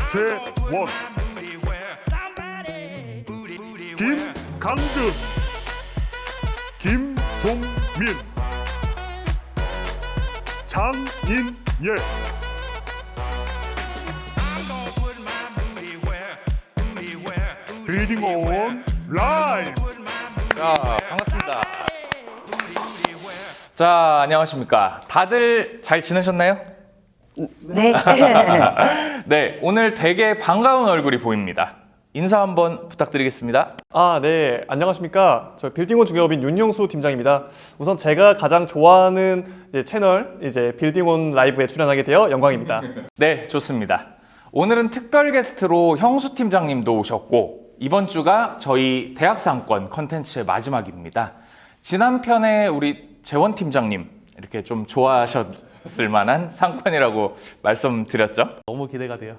서재원, 김강준, 김종민, 장인예. 빌딩 온 라이브. 자, 반갑습니다. 자, 안녕하십니까. 다들 잘 지내셨나요? 네. 네, 오늘 되게 반가운 얼굴이 보입니다. 인사 한번 부탁드리겠습니다. 네. 안녕하십니까. 저 빌딩온 중개업인 윤용수 팀장입니다. 우선 제가 가장 좋아하는 채널 빌딩온 라이브에 출연하게 되어 영광입니다. 네, 좋습니다. 오늘은 특별 게스트로 형수 팀장님도 오셨고, 이번 주가 저희 대학상권 컨텐츠의 마지막입니다. 지난 편에 우리 재원 팀장님 이렇게 좀 좋아하셨을 만한 상권이라고 말씀드렸죠? 너무 기대가 돼요.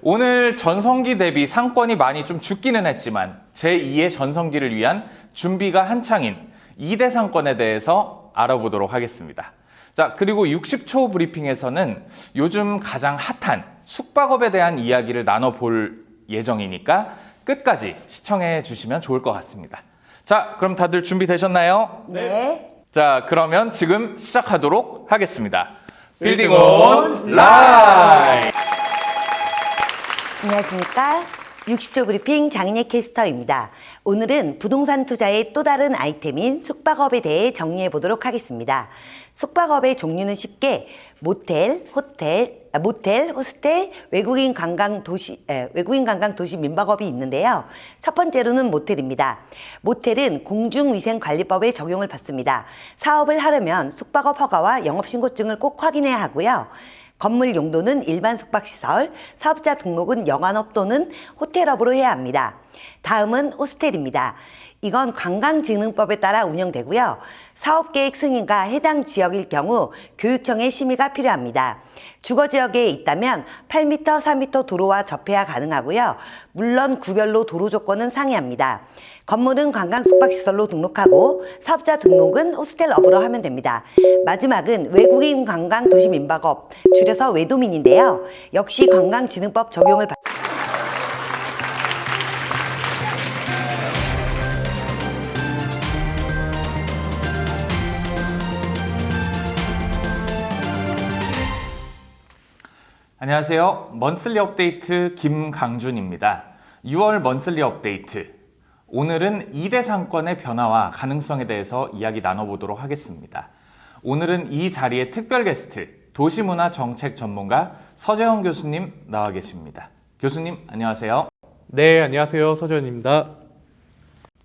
오늘 전성기 대비 상권이 많이 좀 죽기는 했지만 제2의 전성기를 위한 준비가 한창인 2대 상권에 대해서 알아보도록 하겠습니다. 자, 그리고 60초 브리핑에서는 요즘 가장 핫한 숙박업에 대한 이야기를 나눠볼 예정이니까 끝까지 시청해 주시면 좋을 것 같습니다. 자, 그럼 다들 준비되셨나요? 네. 자, 그러면 지금 시작하도록 하겠습니다. 빌딩 온 라이브! 안녕하십니까. 60초 브리핑 장인예 캐스터입니다. 오늘은 부동산 투자의 또 다른 아이템인 숙박업에 대해 정리해 보도록 하겠습니다. 숙박업의 종류는 쉽게 모텔, 호스텔, 외국인 관광 도시 민박업이 있는데요. 첫 번째로는 모텔입니다. 모텔은 공중위생관리법의 적용을 받습니다. 사업을 하려면 숙박업 허가와 영업신고증을 꼭 확인해야 하고요. 건물 용도는 일반 숙박시설, 사업자 등록은 영안업 또는 호텔업으로 해야 합니다. 다음은 호스텔입니다. 이건 관광진흥법에 따라 운영되고요. 사업계획 승인과 해당 지역일 경우 교육청의 심의가 필요합니다. 주거지역에 있다면 8m, 4m 도로와 접해야 가능하고요. 물론 구별로 도로 조건은 상이합니다. 건물은 관광 숙박시설로 등록하고 사업자 등록은 호스텔업으로 하면 됩니다. 마지막은 외국인 관광 도시 민박업, 줄여서 외도민인데요. 역시 관광진흥법 적용을 받... 안녕하세요. 먼슬리 업데이트 김강준입니다. 6월 먼슬리 업데이트. 오늘은 2대 상권의 변화와 가능성에 대해서 이야기 나눠보도록 하겠습니다. 오늘은 이 자리에 특별 게스트, 도시문화 정책 전문가 서재원 교수님 나와 계십니다. 교수님, 안녕하세요. 네, 안녕하세요. 서재원입니다.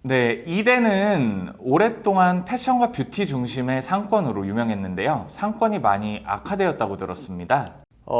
네, 2대는 오랫동안 패션과 뷰티 중심의 상권으로 유명했는데요. 상권이 많이 악화되었다고 들었습니다.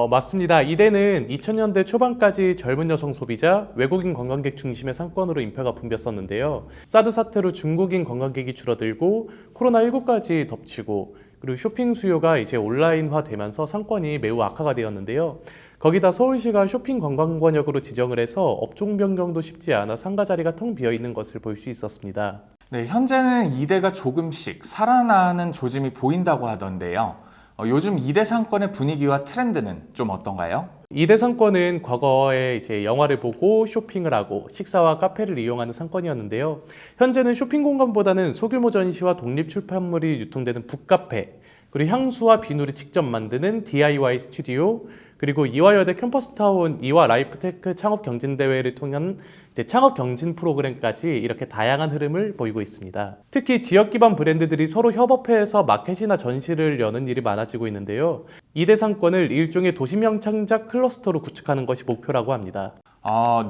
맞습니다. 이대는 2000년대 초반까지 젊은 여성 소비자, 외국인 관광객 중심의 상권으로 인파가 붐볐었는데요. 사드 사태로 중국인 관광객이 줄어들고 코로나19까지 덮치고 그리고 쇼핑 수요가 이제 온라인화 되면서 상권이 매우 악화가 되었는데요. 거기다 서울시가 쇼핑 관광권역으로 지정을 해서 업종 변경도 쉽지 않아 상가 자리가 텅 비어 있는 것을 볼 수 있었습니다. 네, 현재는 2대가 조금씩 살아나는 조짐이 보인다고 하던데요. 요즘 2대 상권의 분위기와 트렌드는 좀 어떤가요? 2대 상권은 과거에 이제 영화를 보고 쇼핑을 하고 식사와 카페를 이용하는 상권이었는데요. 현재는 쇼핑 공간보다는 소규모 전시와 독립 출판물이 유통되는 북카페, 그리고 향수와 비누를 직접 만드는 DIY 스튜디오, 그리고 이화여대 캠퍼스타운 이화 라이프테크 창업 경진 대회를 통한 창업 경진 프로그램까지 이렇게 다양한 흐름을 보이고 있습니다. 특히 지역 기반 브랜드들이 서로 협업해서 마켓이나 전시를 여는 일이 많아지고 있는데요. 2대 상권을 일종의 도시명 창작 클러스터로 구축하는 것이 목표라고 합니다.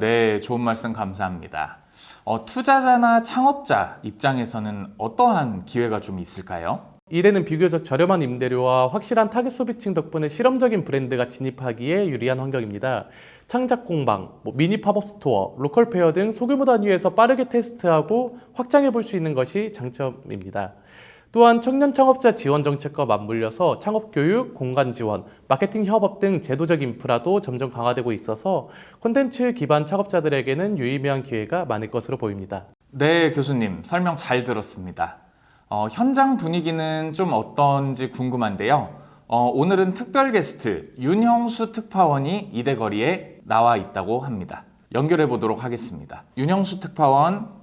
네, 좋은 말씀 감사합니다. 투자자나 창업자 입장에서는 어떠한 기회가 좀 있을까요? 2대는 비교적 저렴한 임대료와 확실한 타겟 소비층 덕분에 실험적인 브랜드가 진입하기에 유리한 환경입니다. 창작 공방, 미니 팝업 스토어, 로컬 페어 등 소규모 단위에서 빠르게 테스트하고 확장해 볼 수 있는 것이 장점입니다. 또한 청년 창업자 지원 정책과 맞물려서 창업 교육, 공간 지원, 마케팅 협업 등 제도적 인프라도 점점 강화되고 있어서 콘텐츠 기반 창업자들에게는 유의미한 기회가 많을 것으로 보입니다. 네, 교수님 설명 잘 들었습니다. 현장 분위기는 좀 어떤지 궁금한데요. 오늘은 특별 게스트 윤형수 특파원이 이대거리에 나와 있다고 합니다. 연결해 보도록 하겠습니다. 윤형수 특파원.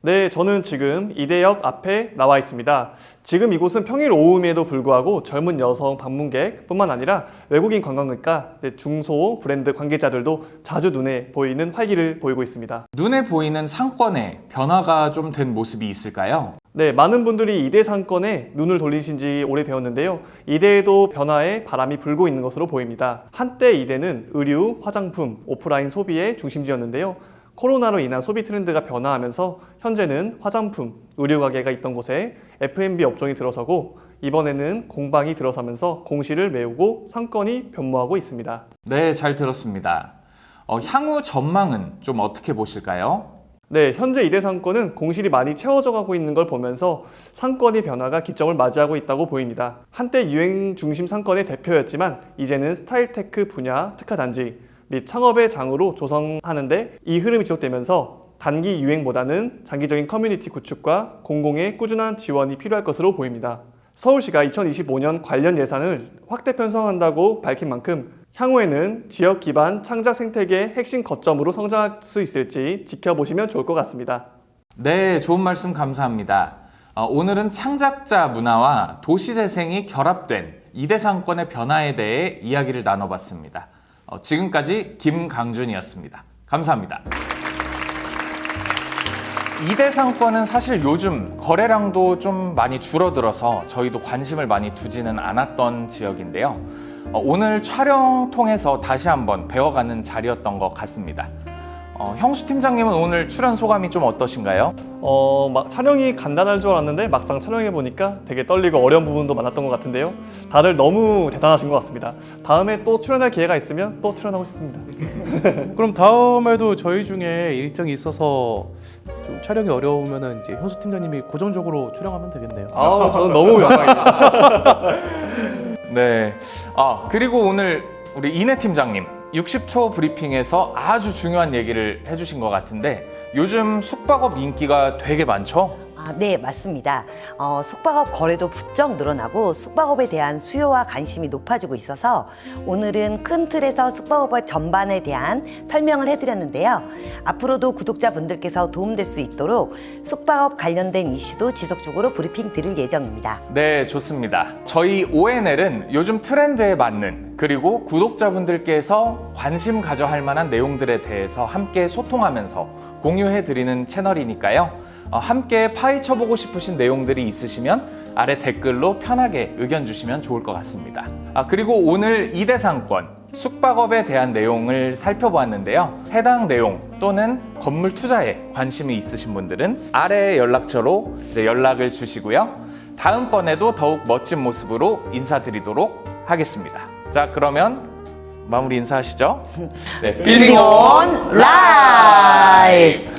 네, 저는 지금 이대역 앞에 나와 있습니다. 지금 이곳은 평일 오후임에도 불구하고 젊은 여성 방문객뿐만 아니라 외국인 관광객과 중소 브랜드 관계자들도 자주 눈에 보이는 활기를 보이고 있습니다. 눈에 보이는 상권에 변화가 좀 된 모습이 있을까요? 네, 많은 분들이 이대 상권에 눈을 돌리신 지 오래되었는데요. 이대에도 변화의 바람이 불고 있는 것으로 보입니다. 한때 이대는 의류, 화장품, 오프라인 소비의 중심지였는데요. 코로나로 인한 소비 트렌드가 변화하면서 현재는 화장품, 의류 가게가 있던 곳에 F&B 업종이 들어서고 이번에는 공방이 들어서면서 공실을 메우고 상권이 변모하고 있습니다. 네, 잘 들었습니다. 향후 전망은 좀 어떻게 보실까요? 네, 현재 이대 상권은 공실이 많이 채워져 가고 있는 걸 보면서 상권의 변화가 기점을 맞이하고 있다고 보입니다. 한때 유행 중심 상권의 대표였지만 이제는 스타일테크 분야 특화단지 및 창업의 장으로 조성하는데 이 흐름이 지속되면서 단기 유행보다는 장기적인 커뮤니티 구축과 공공의 꾸준한 지원이 필요할 것으로 보입니다. 서울시가 2025년 관련 예산을 확대 편성한다고 밝힌 만큼 향후에는 지역 기반 창작 생태계의 핵심 거점으로 성장할 수 있을지 지켜보시면 좋을 것 같습니다. 네, 좋은 말씀 감사합니다. 오늘은 창작자 문화와 도시재생이 결합된 이대 상권의 변화에 대해 이야기를 나눠봤습니다. 지금까지 김강준이었습니다. 감사합니다. 이대 상권은 사실 요즘 거래량도 좀 많이 줄어들어서 저희도 관심을 많이 두지는 않았던 지역인데요. 오늘 촬영 통해서 다시 한번 배워가는 자리였던 것 같습니다. 형수 팀장님은 오늘 출연 소감이 좀 어떠신가요? 촬영이 간단할 줄 알았는데 막상 촬영해보니까 되게 떨리고 어려운 부분도 많았던 것 같은데요. 다들 너무 대단하신 것 같습니다. 다음에 또 출연할 기회가 있으면 또 출연하고 싶습니다. 그럼 다음에도 저희 중에 일정이 있어서 좀 촬영이 어려우면은 이제 현수 팀장님이 고정적으로 출연하면 되겠네요. 저는 너무 영광입니다. 네. 그리고 오늘 우리 이내 팀장님 60초 브리핑에서 아주 중요한 얘기를 해주신 것 같은데 요즘 숙박업 인기가 되게 많죠? 네, 맞습니다. 숙박업 거래도 부쩍 늘어나고 숙박업에 대한 수요와 관심이 높아지고 있어서 오늘은 큰 틀에서 숙박업 전반에 대한 설명을 해드렸는데요. 앞으로도 구독자분들께서 도움될 수 있도록 숙박업 관련된 이슈도 지속적으로 브리핑 드릴 예정입니다. 네, 좋습니다. 저희 ONL은 요즘 트렌드에 맞는 그리고 구독자분들께서 관심 가져 할 만한 내용들에 대해서 함께 소통하면서 공유해드리는 채널이니까요. 함께 파헤쳐보고 싶으신 내용들이 있으시면 아래 댓글로 편하게 의견 주시면 좋을 것 같습니다. 그리고 오늘 이대 상권 숙박업에 대한 내용을 살펴보았는데요. 해당 내용 또는 건물 투자에 관심이 있으신 분들은 아래 연락처로 연락을 주시고요. 다음번에도 더욱 멋진 모습으로 인사드리도록 하겠습니다. 자, 그러면 마무리 인사하시죠. 네, 빌딩 온 라이프!